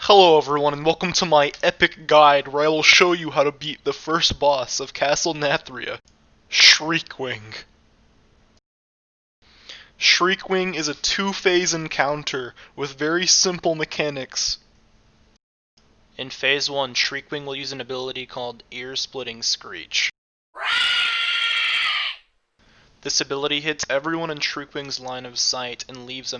Hello everyone and welcome to my epic guide where I will show you how to beat the first boss of Castle NATHRIA, SHRIEKWING. SHRIEKWING is a two-phase encounter with very simple mechanics. In Phase 1, SHRIEKWING will use an ability called Ear-Splitting Screech. This ability hits everyone in SHRIEKWING's line of sight and leaves a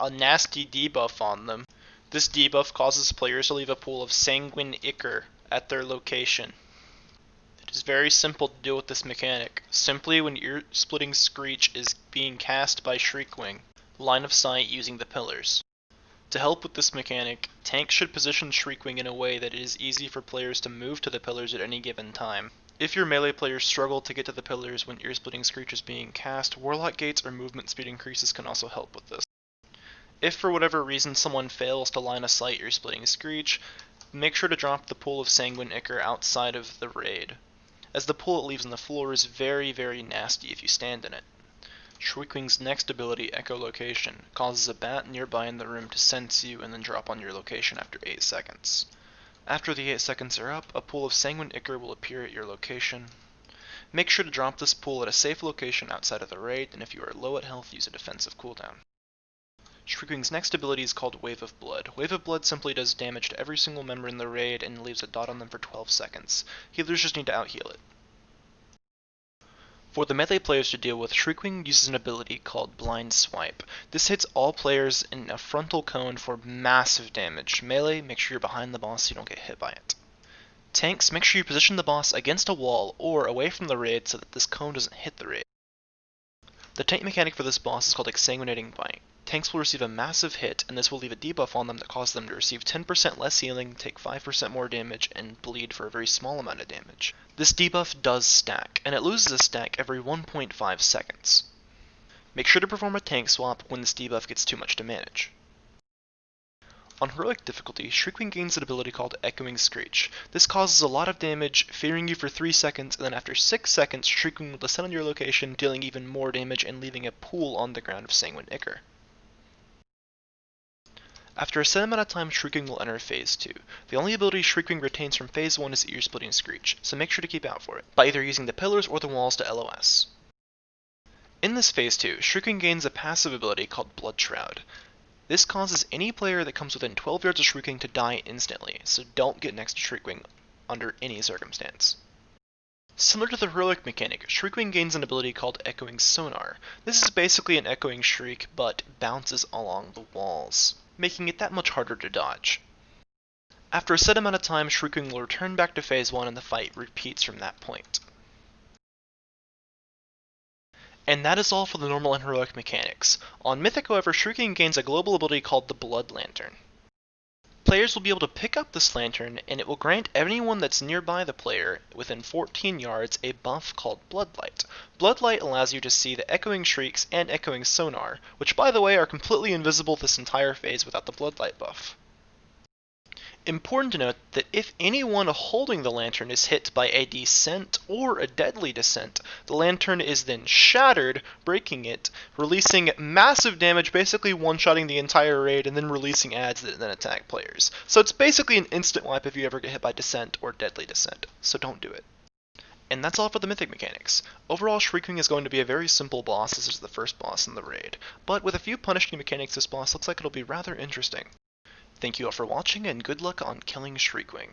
nasty debuff on them. This debuff causes players to leave a pool of sanguine ichor at their location. It is very simple to deal with this mechanic. Simply when Ear-Splitting Screech is being cast by SHRIEKWING, line of sight using the pillars. To help with this mechanic, tanks should position SHRIEKWING in a way that it is easy for players to move to the pillars at any given time. If your melee players struggle to get to the pillars when Ear-Splitting Screech is being cast, Warlock Gates or movement speed increases can also help with this. If for whatever reason someone fails to line of sight Ear-Splitting Screech, make sure to drop the pool of sanguine ichor outside of the raid, as the pool it leaves on the floor is very nasty if you stand in it. SHRIEKWING's next ability, Echolocation, causes a bat nearby in the room to sense you and then drop on your location after 8 seconds. After the 8 seconds are up, a pool of sanguine ichor will appear at your location. Make sure to drop this pool at a safe location outside of the raid, and if you are low at health, use a defensive cooldown. SHRIEKWING's next ability is called Wave of Blood. Wave of Blood simply does damage to every single member in the raid and leaves a dot on them for 12 seconds. Healers just need to out-heal it. For the melee players to deal with, SHRIEKWING uses an ability called Blind Swipe. This hits all players in a frontal cone for massive damage. Melee, make sure you're behind the boss so you don't get hit by it. Tanks, make sure you position the boss against a wall or away from the raid so that this cone doesn't hit the raid. The tank mechanic for this boss is called Exsanguinating Bite. Tanks will receive a massive hit, and this will leave a debuff on them that causes them to receive 10% less healing, take 5% more damage, and bleed for a very small amount of damage. This debuff does stack, and it loses a stack every 1.5 seconds. Make sure to perform a tank swap when this debuff gets too much to manage. On heroic difficulty, SHRIEKWING gains an ability called Echoing Screech. This causes a lot of damage, fearing you for 3 seconds, and then after 6 seconds, SHRIEKWING will descend on your location, dealing even more damage and leaving a pool on the ground of sanguine ichor. After a set amount of time, SHRIEKWING will enter Phase 2. The only ability SHRIEKWING retains from Phase 1 is Ear-Splitting Screech, so make sure to keep out for it, by either using the pillars or the walls to LOS. In this Phase 2, SHRIEKWING gains a passive ability called Blood Shroud. This causes any player that comes within 12 yards of SHRIEKWING to die instantly, so don't get next to SHRIEKWING under any circumstance. Similar to the heroic mechanic, SHRIEKWING gains an ability called Echoing Sonar. This is basically an echoing shriek, but bounces along the walls, making it that much harder to dodge. After a set amount of time, SHRIEKWING will return back to Phase 1 and the fight repeats from that point. And that is all for the normal and heroic mechanics. On Mythic, however, SHRIEKWING gains a global ability called the Blood Lantern. Players will be able to pick up this lantern, and it will grant anyone that's nearby the player, within 14 yards, a buff called Bloodlight. Bloodlight allows you to see the echoing shrieks and echoing sonar, which by the way are completely invisible this entire phase without the Bloodlight buff. Important to note that if anyone holding the lantern is hit by a descent or a deadly descent, the lantern is then shattered, breaking it, releasing massive damage, basically one-shotting the entire raid, and then releasing adds that then attack players. So it's basically an instant wipe if you ever get hit by descent or deadly descent, so don't do it. And that's all for the mythic mechanics. Overall, SHRIEKWING is going to be a very simple boss. This is the first boss in the raid, but with a few punishing mechanics, this boss looks like it'll be rather interesting. Thank you all for watching, and good luck on killing SHRIEKWING.